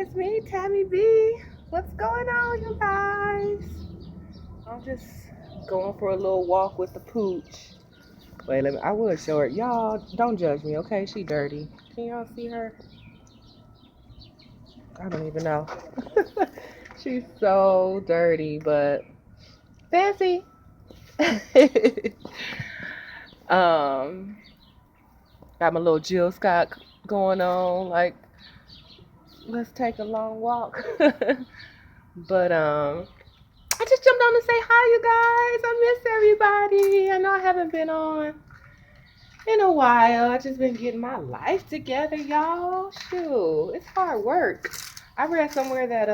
It's me, Tammy B. What's going on, you guys? I'm just going for a little walk with the pooch. Wait, I would show her. Y'all, don't judge me, okay? She dirty. Can y'all see her? I don't even know. She's so dirty, but fancy. um, got my little Jill Scott going on. Like, let's take a long walk. But I just jumped on to say hi, you guys. I miss everybody. I know I haven't been on in a while. I just been getting my life together, y'all. Shoot, it's hard work. I read somewhere that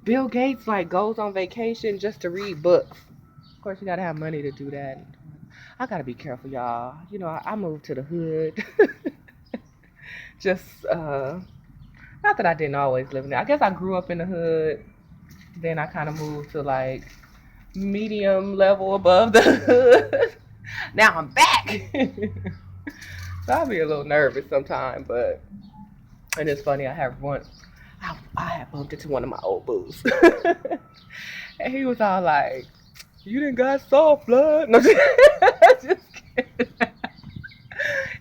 Bill Gates like goes on vacation just to read books. Of course, you gotta have money to do that. I gotta be careful, y'all. You know, I moved to the hood. Just not that I didn't always live in there. I guess I grew up in the hood. Then I kind of moved to like medium level above the hood. Now I'm back. So I'll be a little nervous sometimes, but and it's funny. I had bumped into one of my old boos, and he was all like, "You didn't got soft blood." No, just kidding.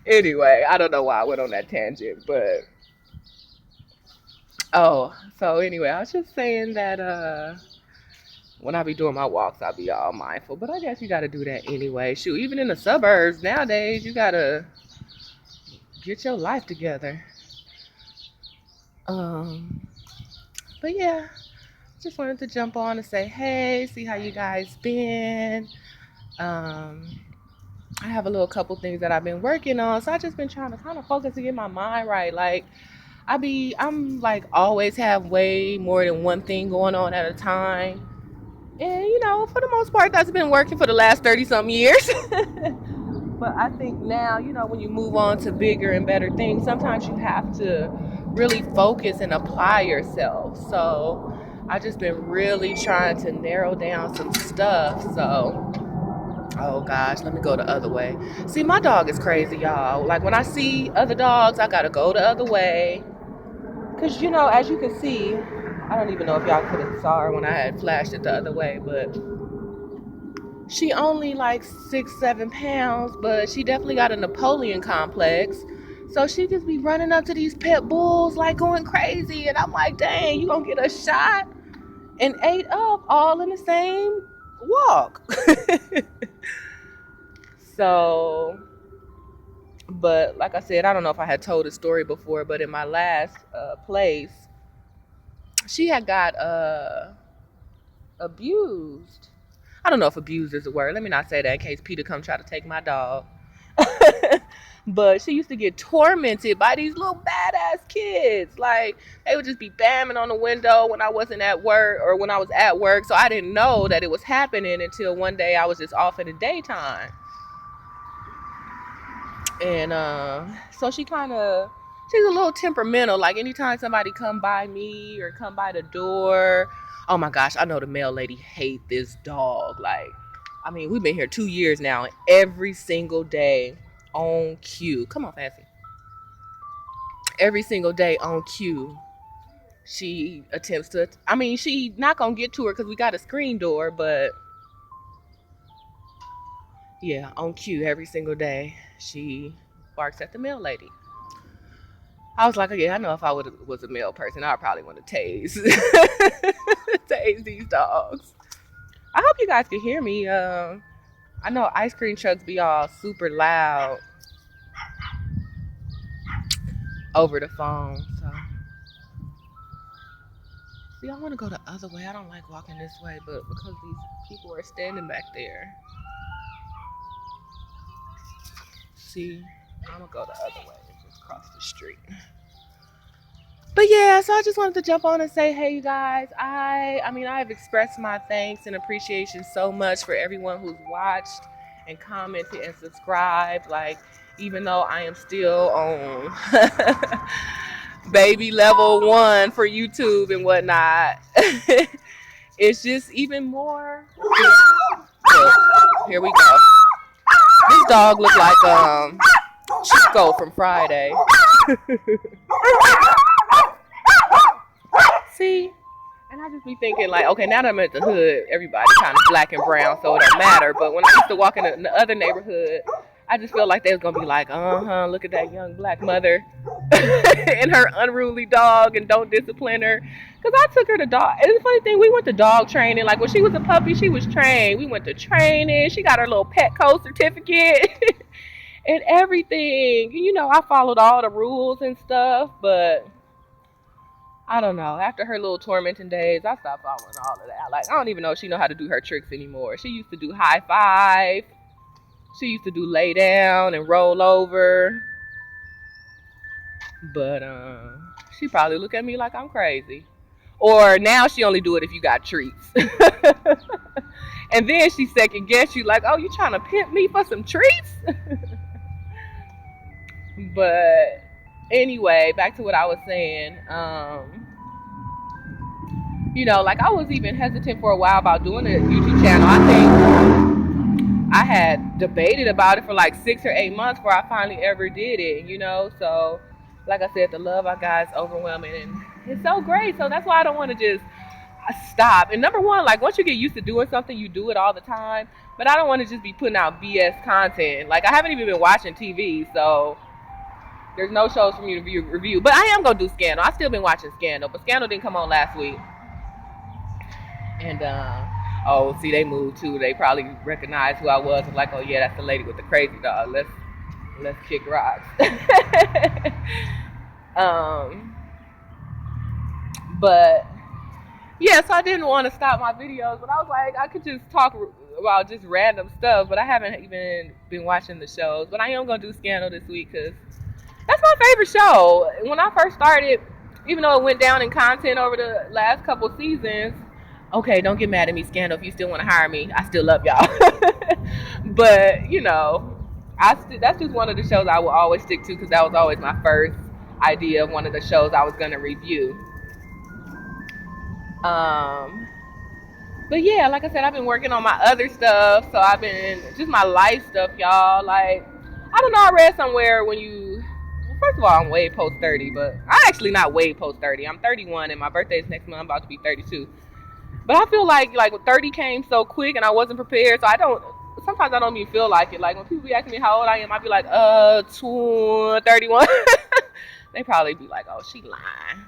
Anyway, I don't know why I went on that tangent, but so anyway, I was just saying that when I be doing my walks, I'll be all mindful. But I guess you got to do that anyway. Shoot, even in the suburbs nowadays, you got to get your life together. But yeah, just wanted to jump on and say, hey, see how you guys been. I have a little couple things that I've been working on. So I just been trying to kind of focus to get my mind right. Like, I'm like always have way more than one thing going on at a time. And, you know, for the most part, that's been working for the last 30-something years. But I think now, you know, when you move on to bigger and better things, sometimes you have to really focus and apply yourself. So I've just been really trying to narrow down some stuff. So, oh gosh, let me go the other way. See, my dog is crazy, y'all. Like when I see other dogs, I got to go the other way. Because, you know, as you can see, I don't even know if y'all could have saw her when I had flashed it the other way, but she only like 6-7 pounds, but she definitely got a Napoleon complex. So she just be running up to these pit bulls like going crazy. And I'm like, dang, you gonna get a shot and ate up all in the same walk. So, but like I said, I don't know if I had told the story before, but in my last place, she had got abused. I don't know if abused is a word. Let me not say that in case Peter come try to take my dog. But she used to get tormented by these little badass kids. Like, they would just be bamming on the window when I wasn't at work or when I was at work. So I didn't know that it was happening until one day I was just off in the daytime. And so she's a little temperamental. Like anytime somebody come by me or come by the door, oh my gosh, I know the mail lady hate this dog. Like, I mean, we've been here 2 years now, and every single day on cue. Come on, Fancy. Every single day on cue, she attempts to. I mean, she not gonna get to her because we got a screen door, but yeah, on cue every single day, she barks at the mail lady. I was like, yeah, I know if I was a male person, I'd probably want to tase tase these dogs. I hope you guys can hear me. I know ice cream trucks be all super loud over the phone. So, see, I want to go the other way. I don't like walking this way, but because these people are standing back there. See, I'm going to go the other way and just cross the street. But yeah, so I just wanted to jump on and say, hey, you guys, I've expressed my thanks and appreciation so much for everyone who's watched and commented and subscribed. Like, even though I am still on baby level 1 for YouTube and whatnot, it's just even more. Look, here we go. This dog looked like Chico from Friday. See? And I just be thinking like, okay, now that I'm at the hood, everybody's kind of black and brown, so it don't matter. But when I used to walk in the other neighborhood, I just feel like they was gonna be like, look at that young black mother and her unruly dog, and don't discipline her. Cause I took her to dog. And the funny thing, we went to dog training. Like when she was a puppy, she was trained. We went to training. She got her little Petco certificate and everything. You know, I followed all the rules and stuff, but I don't know. After her little tormenting days, I stopped following all of that. Like, I don't even know if she know how to do her tricks anymore. She used to do high five. She used to do lay down and roll over. But she probably look at me like I'm crazy. Or now she only do it if you got treats. And then she second guess you like, oh, you trying to pimp me for some treats? But anyway, back to what I was saying. You know, like I was even hesitant for a while about doing a YouTube channel. I think I had debated about it for like 6 or 8 months before I finally ever did it, you know. So like I said, the love I got is overwhelming and it's so great. So that's why I don't want to just stop. And number one, like once you get used to doing something, you do it all the time. But I don't want to just be putting out BS content. Like I haven't even been watching TV, so there's no shows for me to review. But I am going to do Scandal. I still been watching Scandal, but Scandal didn't come on last week. And oh, see, they moved too. They probably recognized who I was and like, oh yeah, that's the lady with the crazy dog. Let's kick rocks. But yeah, so I didn't want to stop my videos, but I was like, I could just talk about just random stuff, but I haven't even been watching the shows. But I am gonna do Scandal this week because that's my favorite show. When I first started, even though it went down in content over the last couple seasons, okay, don't get mad at me, Scandal, if you still want to hire me. I still love y'all. But, you know, that's just one of the shows I will always stick to because that was always my first idea of one of the shows I was going to review. But yeah, like I said, I've been working on my other stuff. So I've been, just my life stuff, y'all. Like, I don't know, I read somewhere when you, first of all, I'm way post 30, but I'm actually not way post 30. I'm 31 and my birthday is next month. I'm about to be 32. But I feel like 30 came so quick and I wasn't prepared. So sometimes I don't even feel like it. Like when people be asking me how old I am, I be like, 31. They probably be like, oh, she lying.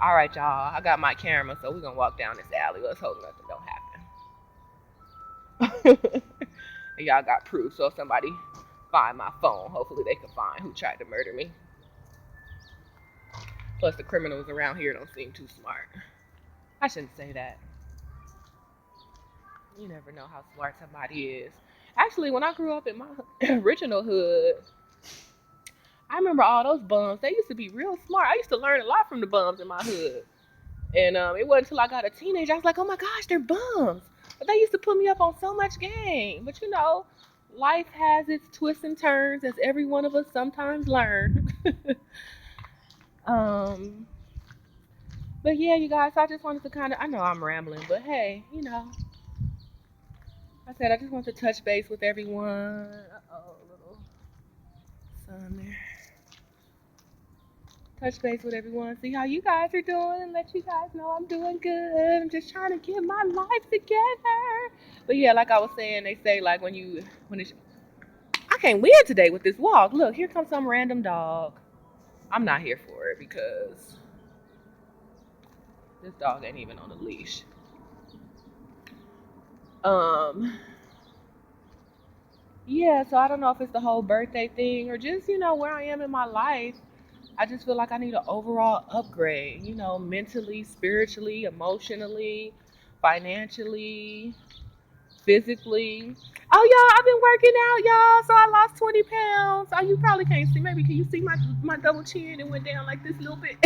All right, y'all, I got my camera, so we're going to walk down this alley. Let's hope nothing don't happen. And y'all got proof, so if somebody find my phone, hopefully they can find who tried to murder me. Plus, the criminals around here don't seem too smart. I shouldn't say that. You never know how smart somebody is. Actually, when I grew up in my original hood, I remember all those bums. They used to be real smart. I used to learn a lot from the bums in my hood. And it wasn't until I got a teenager, I was like, oh my gosh, they're bums. But they used to put me up on so much game. But you know, life has its twists and turns, as every one of us sometimes learn. But yeah, you guys, I just wanted to I know I'm rambling, but hey, you know, I said I just want to touch base with everyone. Uh-oh, little sun there. Touch base with everyone, see how you guys are doing, and let you guys know I'm doing good. I'm just trying to get my life together. But yeah, like I was saying, they say like I can't win today with this walk. Look, here comes some random dog. I'm not here for it because this dog ain't even on a leash. Yeah, so I don't know if it's the whole birthday thing or just, you know, where I am in my life. I just feel like I need an overall upgrade, you know, mentally, spiritually, emotionally, financially, physically. Oh, y'all, I've been working out, y'all. So I lost 20 pounds. Oh, you probably can't see. Maybe can you see my double chin? It went down like this a little bit.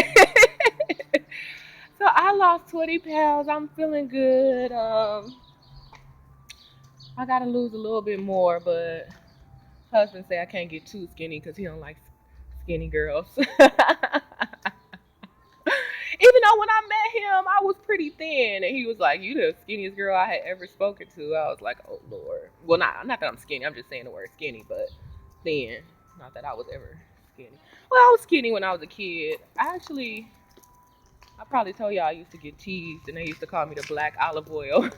So I lost 20 pounds. I'm feeling good. I got to lose a little bit more, but husband say I can't get too skinny because he don't like skinny girls. Even though when I met him, I was pretty thin, and he was like, "You the skinniest girl I had ever spoken to." I was like, "Oh Lord." Well, not that I'm skinny. I'm just saying the word skinny, but thin. Not that I was ever skinny. Well, I was skinny when I was a kid. I probably told y'all I used to get teased, and they used to call me the black olive oil.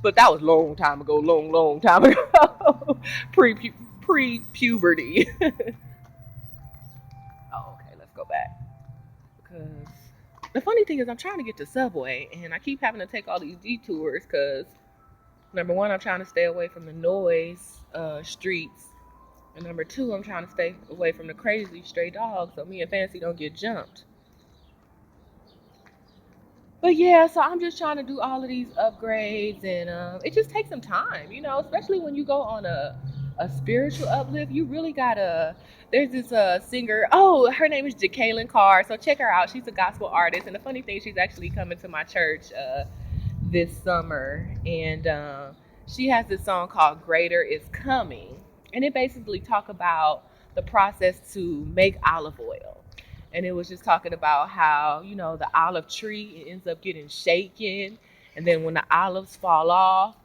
But that was long time ago, long time ago, pre puberty. Oh, okay, let's go back. Because the funny thing is, I'm trying to get to Subway, and I keep having to take all these detours. Because number one, I'm trying to stay away from the noise streets, and number two, I'm trying to stay away from the crazy stray dogs, so me and Fancy don't get jumped. But yeah, so I'm just trying to do all of these upgrades, and it just takes some time, especially when you go on a spiritual uplift. You really gotta. There's this singer. Oh, her name is Jacqueline Carr. So check her out. She's a gospel artist, and the funny thing, she's actually coming to my church this summer, and she has this song called "Greater Is Coming," and it basically talk about the process to make olive oil. And it was just talking about how the olive tree ends up getting shaken, and then when the olives fall off,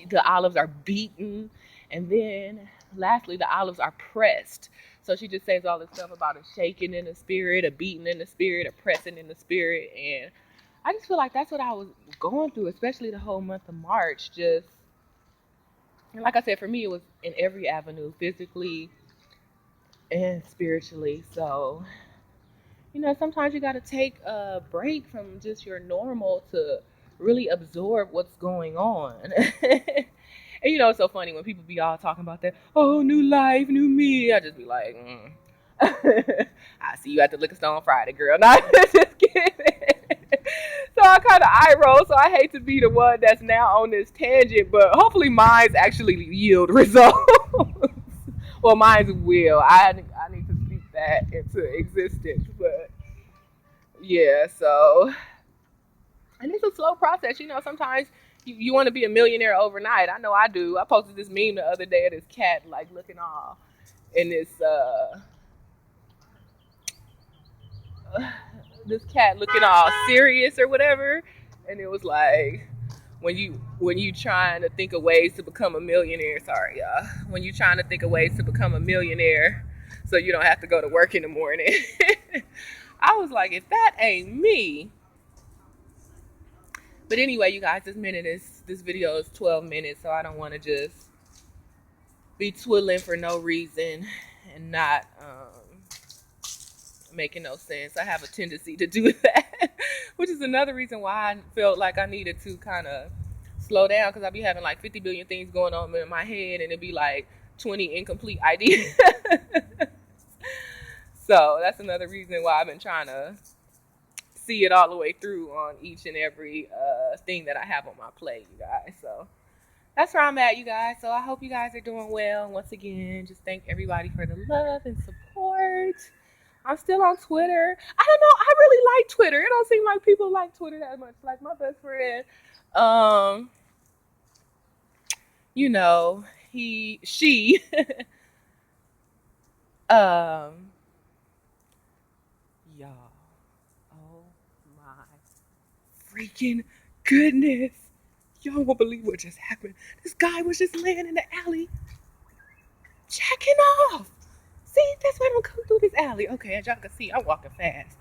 the olives are beaten, and then lastly the olives are pressed. So she just says all this stuff about a shaking in the spirit, a beating in the spirit, a pressing in the spirit. And I just feel like that's what I was going through, especially the whole month of March. Just, and like I said, for me it was in every avenue, physically and spiritually. So sometimes you got to take a break from just your normal to really absorb what's going on. And it's so funny when people be all talking about that, oh, new life, new me. I just be like, I see you at the liquor store on Friday, girl. Not just kidding. So I kind of eye roll. So I hate to be the one that's now on this tangent, but hopefully mine's actually yield results. Well, mine's will. I need to speak that into existence, but yeah. So, and it's a slow process. Sometimes you want to be a millionaire overnight. I know I do. I posted this meme the other day of this cat like looking all in this cat looking all serious or whatever, and it was like when you trying to think of ways to become a millionaire. Sorry, y'all. When you trying to think of ways to become a millionaire, so you don't have to go to work in the morning. I was like, if that ain't me. But anyway, you guys, this video is 12 minutes, so I don't want to just be twiddling for no reason and not making no sense. I have a tendency to do that, which is another reason why I felt like I needed to kind of slow down, because I be having like 50 billion things going on in my head, and it'd be like 20 incomplete ideas. So that's another reason why I've been trying to see it all the way through on each and every thing that I have on my plate, you guys. So that's where I'm at, you guys. So I hope you guys are doing well. Once again, just thank everybody for the love and support. I'm still on Twitter. I don't know. I really like Twitter. It don't seem like people like Twitter that much. Like my best friend, she, y'all. Oh my freaking goodness. Y'all won't believe what just happened. This guy was just laying in the alley, jacking off. See, that's why I don't come through this alley. Okay, as y'all can see, I'm walking fast.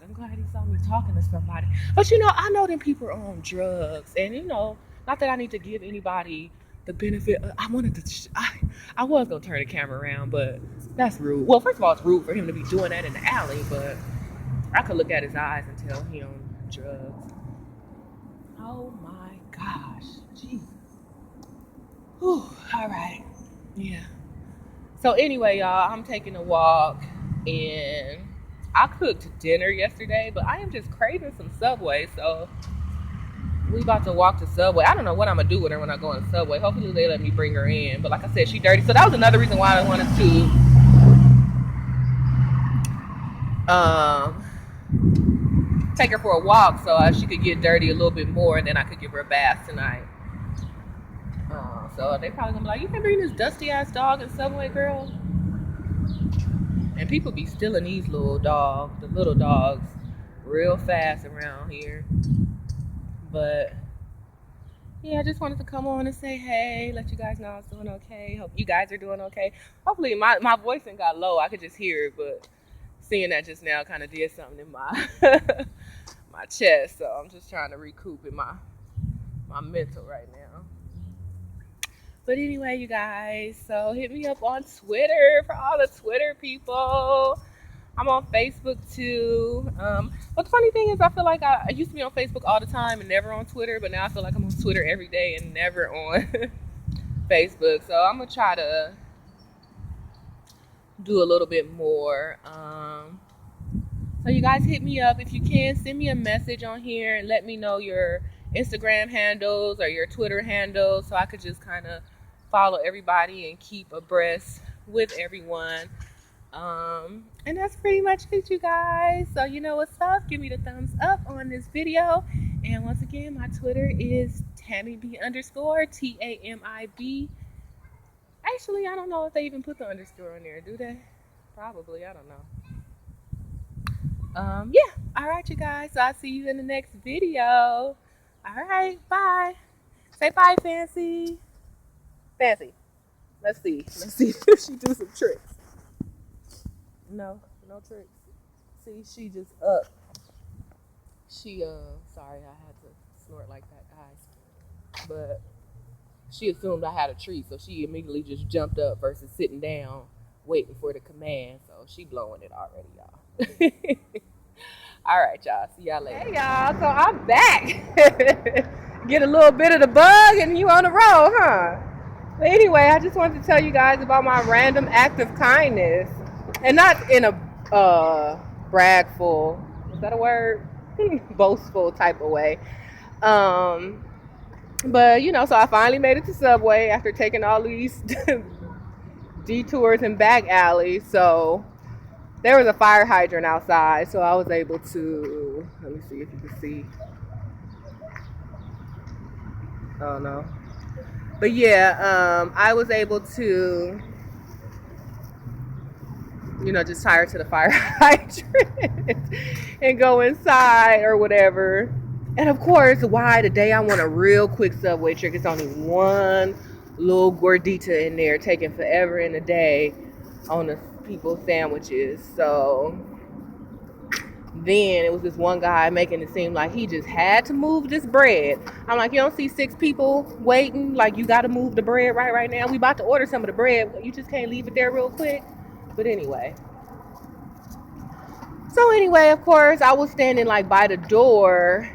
I'm glad he saw me talking to somebody. But I know them people are on drugs. And not that I need to give anybody the benefit. I was going to turn the camera around, but that's rude. Well, first of all, it's rude for him to be doing that in the alley, but I could look at his eyes and tell he on drugs. Oh my gosh. Jeez. Whew. All right. Yeah. So anyway, y'all, I'm taking a walk, and I cooked dinner yesterday, but I am just craving some Subway, so we about to walk to Subway. I don't know what I'm going to do with her when I go on Subway. Hopefully they let me bring her in, but like I said, she's dirty. So that was another reason why I wanted to take her for a walk, so she could get dirty a little bit more, and then I could give her a bath tonight. So they probably gonna be like, you can bring this dusty ass dog in Subway, girl. And people be stealing these the little dogs, real fast around here. But yeah, I just wanted to come on and say hey, let you guys know I was doing okay. Hope you guys are doing okay. Hopefully my voice ain't got low. I could just hear it, but seeing that just now kind of did something in my my chest. So I'm just trying to recoup in my mental right now. But anyway, you guys, so hit me up on Twitter for all the Twitter people. I'm on Facebook too. But the funny thing is, I feel like I used to be on Facebook all the time and never on Twitter, but now I feel like I'm on Twitter every day and never on Facebook. So I'm gonna try to do a little bit more. So you guys hit me up if you can. Send me a message on here and let me know your Instagram handles or your Twitter handles so I could just kind of follow everybody and keep abreast with everyone. And that's pretty much it, you guys. So you know what's up. Give me the thumbs up on this video. And once again, my Twitter is TamiB_, TAMIB. Actually, I don't know if they even put the underscore on there. Do they? Probably. I don't know. Yeah. All right, you guys. So I'll see you in the next video. All right. Bye. Say bye, Fancy. Fancy. Let's see if she do some tricks. No tricks. See, she just up. She sorry, I had to snort like that, guys. But she assumed I had a treat, so she immediately just jumped up versus sitting down, waiting for the command. So she blowing it already, y'all. All right, y'all. See y'all later. Hey, y'all. So I'm back. Get a little bit of the bug, and you on the road, huh? But anyway, I just wanted to tell you guys about my random act of kindness. And not in a bragful, is that a word? Boastful type of way. But, you know, so I finally made it to Subway after taking all these detours and back alleys. So there was a fire hydrant outside, so I was able to, let me see if you can see. Oh, no. But, yeah, I was able to, you know, just tie her to the fire hydrant and go inside or whatever. And of course, why today I want a real quick Subway trick. It's only one little gordita in there taking forever in a day on the people's sandwiches. So then it was this one guy making it seem like he just had to move this bread. I'm like, you don't see 6 people waiting? Like, you got to move the bread right now. We about to order some of the bread. You just can't leave it there real quick. But anyway. So anyway, of course, I was standing like by the door.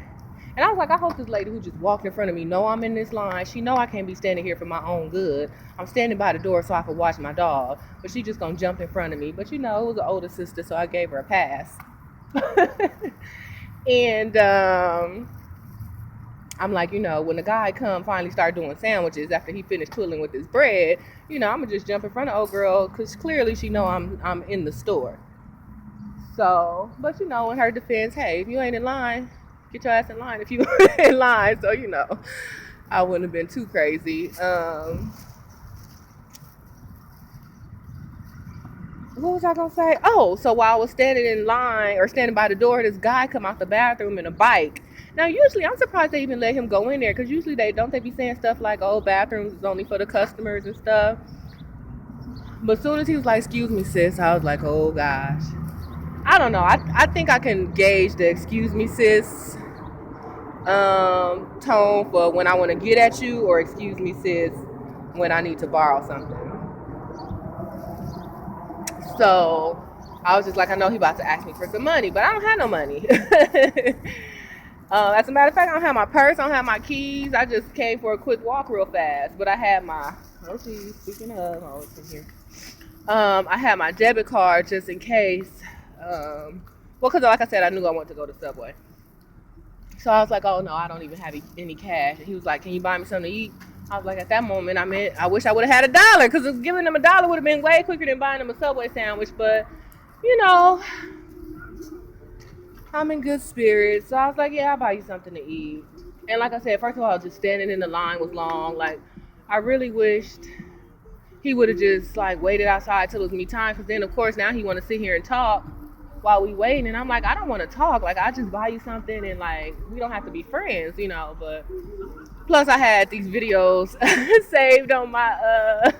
And I was like, I hope this lady who just walked in front of me know I'm in this line. She know I can't be standing here for my own good. I'm standing by the door so I can watch my dog. But she just gonna jump in front of me. But you know, it was an older sister, so I gave her a pass. And I'm like, you know, when the guy finally start doing sandwiches after he finished twiddling with his bread, you know, I'm gonna just jump in front of old girl because clearly she know I'm in the store. So, but you know, in her defense, hey, if you ain't in line, get your ass in line if you in line. So, you know, I wouldn't have been too crazy. What was I gonna say? Oh, so while I was standing in line or standing by the door, this guy come out the bathroom in a bike. Now, usually, I'm surprised they even let him go in there because usually they be saying stuff like, oh, bathrooms is only for the customers and stuff. But as soon as he was like, excuse me, sis, I was like, oh, gosh. I don't know. I think I can gauge the excuse me, sis tone for when I want to get at you, or excuse me, sis, when I need to borrow something. So I was just like, I know he about to ask me for some money, but I don't have no money. As a matter of fact, I don't have my purse, I don't have my keys. I just came for a quick walk real fast, but I had my, speaking of, it's in here. I had my debit card just in case. Well, because like I said, I knew I wanted to go to Subway. So I was like, oh no, I don't even have any cash. And he was like, can you buy me something to eat? I was like, at that moment, I wish I would have had $1, because giving them $1 would have been way quicker than buying them a Subway sandwich. But, you know, I'm in good spirits. So I was like, yeah, I'll buy you something to eat. And like I said, first of all, just standing in the line was long. Like, I really wished he would have just, like, waited outside till it was me time. Because then, of course, now he want to sit here and talk while we waiting. And I'm like, I don't want to talk. Like, I just buy you something and, like, we don't have to be friends, you know. But Plus, I had these videos saved on my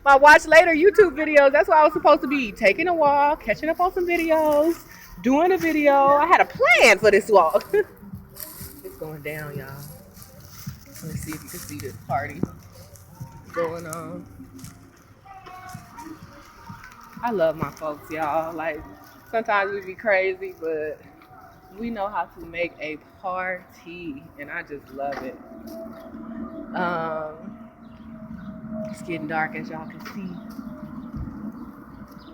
my watch later YouTube videos. That's why I was supposed to be taking a walk, catching up on some videos, doing a video. I had a plan for this walk. It's going down, y'all. Let's see if you can see this party going on. I love my folks, y'all. Like, sometimes we be crazy, but we know how to make a party, and I just love it. It's getting dark, as y'all can see.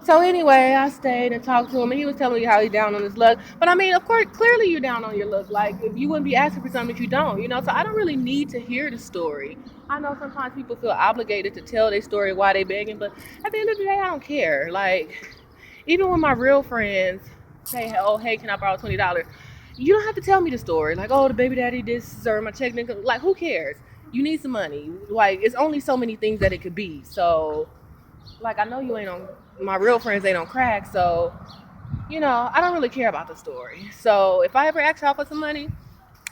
So anyway, I stayed and talked to him, and he was telling me how he's down on his luck. But I mean, of course, clearly you're down on your luck. Like, if you wouldn't be asking for something if you don't, you know? So I don't really need to hear the story. I know sometimes people feel obligated to tell their story why they begging, but at the end of the day, I don't care. Like, even when my real friends say, oh, hey, can I borrow $20? You don't have to tell me the story. Like, oh, the baby daddy this, or my check didn't come. Like, who cares? You need some money. Like, it's only so many things that it could be. So, like, I know you ain't on, my real friends ain't on crack. So, you know, I don't really care about the story. So, if I ever ask y'all for some money,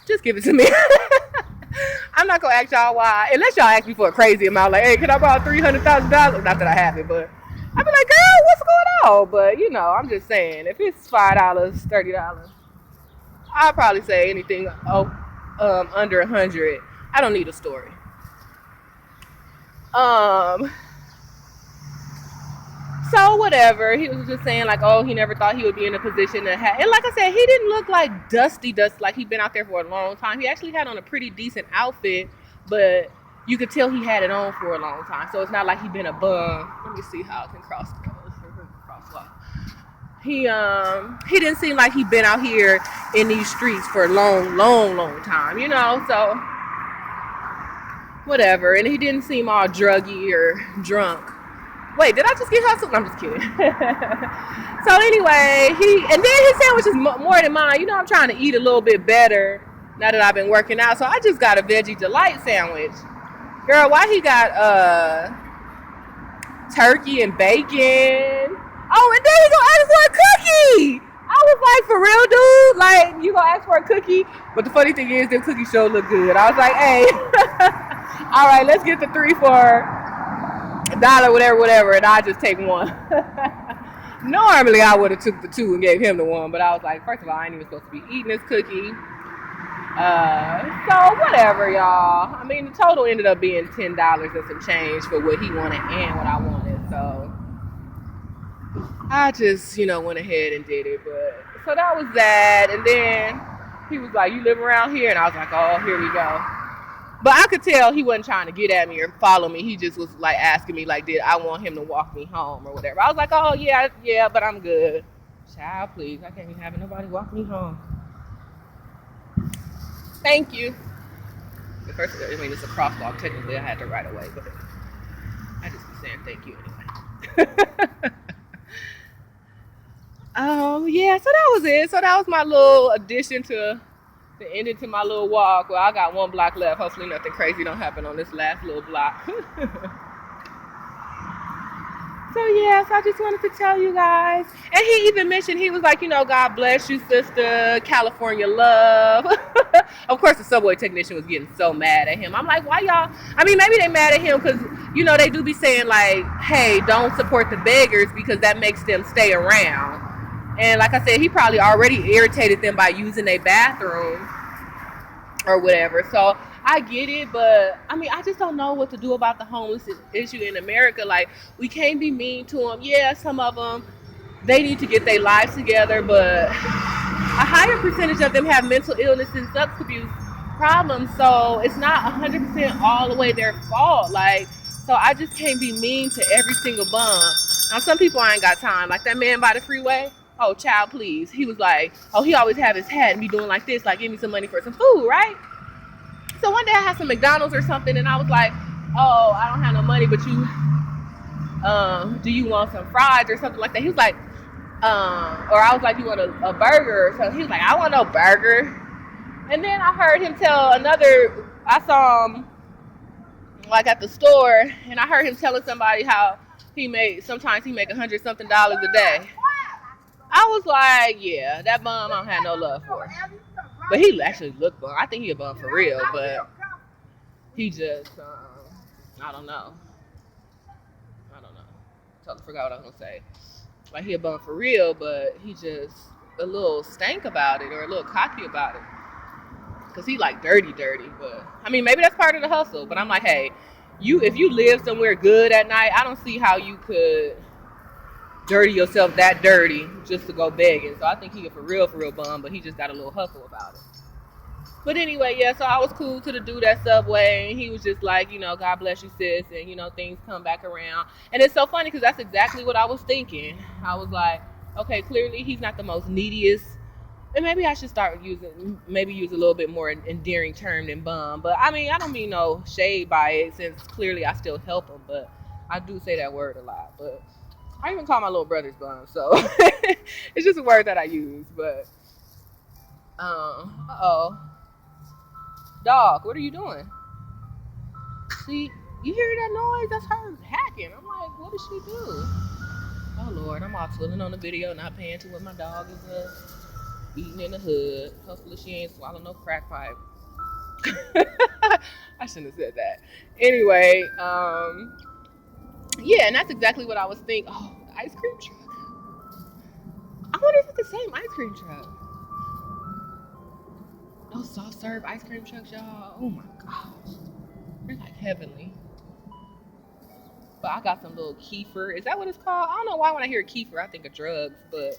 just give it to me. I'm not going to ask y'all why. Unless y'all ask me for a crazy amount. Like, hey, can I borrow $300,000? Not that I have it, but I'd be like, girl, what's going on? But, you know, I'm just saying, if it's $5, $30, I'll probably say anything under 100. I don't need a story. So whatever. He was just saying like, oh, he never thought he would be in a position to have. And like I said, he didn't look like dusty, like he'd been out there for a long time. He actually had on a pretty decent outfit, but you could tell he had it on for a long time. So it's not like he'd been a bum. Let me see how I can crosswalk. He didn't seem like he'd been out here in these streets for a long time, you know, so whatever. And he didn't seem all druggy or drunk. Wait, did I just get hustled? I'm just kidding. So anyway, and then his sandwich is more than mine. You know, I'm trying to eat a little bit better now that I've been working out. So I just got a Veggie Delight sandwich. Girl, why he got turkey and bacon? Oh, and then he gonna ask for a cookie. I was like, for real, dude? Like, you gonna ask for a cookie? But the funny thing is, them cookies sure look good. I was like, hey, all right, let's get the 3 for $1, whatever, and I'll just take one. Normally, I would have took the 2 and gave him the 1, but I was like, first of all, I ain't even supposed to be eating this cookie. So whatever, y'all. I mean, the total ended up being $10 and some change for what he wanted and what I wanted. So I just, you know, went ahead and did it. But so that was that. And then he was like, you live around here? And I was like, oh, here we go. But I could tell he wasn't trying to get at me or follow me. He just was like asking me, like, did I want him to walk me home or whatever. I was like, oh, yeah, but I'm good. Child, please. I can't be having nobody walk me home. Thank you. The first, I mean, it's a crosswalk. Technically, I had to right away, but I just be saying thank you anyway. Yeah, so that was it. So that was my little addition to the ending to my little walk. Well, I got 1 block left. Hopefully nothing crazy don't happen on this last little block. So yes, I just wanted to tell you guys. And he even mentioned, he was like, you know, God bless you, sister, California love. Of course, the subway technician was getting so mad at him. I'm like, why y'all? I mean, maybe they mad at him because, you know, they do be saying like, hey, don't support the beggars because that makes them stay around. And like I said, he probably already irritated them by using their bathroom or whatever. So I get it, but I mean, I just don't know what to do about the homeless issue in America. Like, we can't be mean to them. Yeah, some of them, they need to get their lives together, but a higher percentage of them have mental illness and substance abuse problems. So it's not 100% all the way their fault. Like, so I just can't be mean to every single bum. Now, some people I ain't got time. Like that man by the freeway. Oh, child, please. He was like, oh, he always have his hat and be doing like this, like, give me some money for some food, right? So one day I had some McDonald's or something, and I was like, oh, I don't have no money, but you, do you want some fries or something like that? He was like, or I was like, you want a burger or something? He was like, I want no burger. And then I heard him tell I saw him like at the store, and I heard him telling somebody how sometimes he make $100-something a day. I was like, yeah, that bum I don't have no love for. But he actually looked bum. I think he a bum for real, but He just, I don't know. I don't know. Totally forgot what I was gonna say. Like he a bum for real, but he just a little stank about it or a little cocky about it. Cause he like dirty, dirty. But I mean, maybe that's part of the hustle. But I'm like, hey, if you live somewhere good at night, I don't see how you could dirty yourself that dirty just to go begging. So I think he a for real bum, but he just got a little hustle about it. But anyway, yeah, so I was cool to the dude at Subway, and he was just like, God bless you, sis, and, things come back around. And it's so funny because that's exactly what I was thinking. I was like, okay, clearly he's not the most neediest, and maybe I should start use a little bit more endearing term than bum. But, I mean, I don't mean no shade by it since clearly I still help him, but I do say that word a lot. But I even call my little brothers bum, so it's just a word that I use. But, uh-oh. Dog, what are you doing? See, you hear that noise? That's her hacking. I'm like, what did she do? Oh Lord, I'm all twirling on the video, not paying to what my dog is eating in the hood. Hopefully she ain't swallowing no crack pipe. I shouldn't have said that. Anyway, yeah, and that's exactly what I was thinking. Oh, the ice cream truck. I wonder if it's the same ice cream truck. Those soft serve ice cream trucks, y'all. Oh my gosh. They're like heavenly. But I got some little kefir. Is that what it's called? I don't know why when I hear kefir I think of drugs, but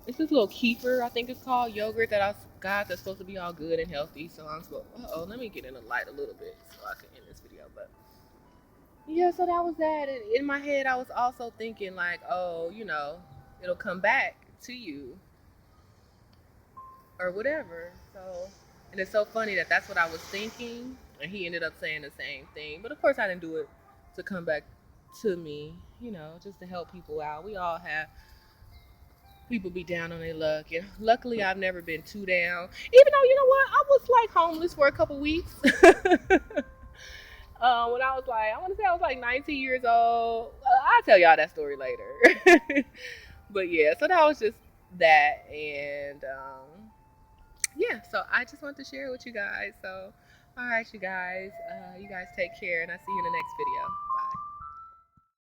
it's this little kefir, I think it's called, yogurt that I got that's supposed to be all good and healthy. So I'm supposed, let me get in the light a little bit so I can end this video. But yeah, so that was that. And in my head I was also thinking like, oh, it'll come back to you or whatever. So, and it's so funny that that's what I was thinking, and he ended up saying the same thing. But of course, I didn't do it to come back to me, just to help people out. We all have people be down on their luck, and luckily, I've never been too down. Even though, you know what, I was like homeless for a couple weeks. When I was like, I want to say I was like 19 years old. I'll tell y'all that story later. But yeah, so that was just that, and yeah, so I just want to share it with you guys. So, all right, you guys take care, and I'll see you in the next video.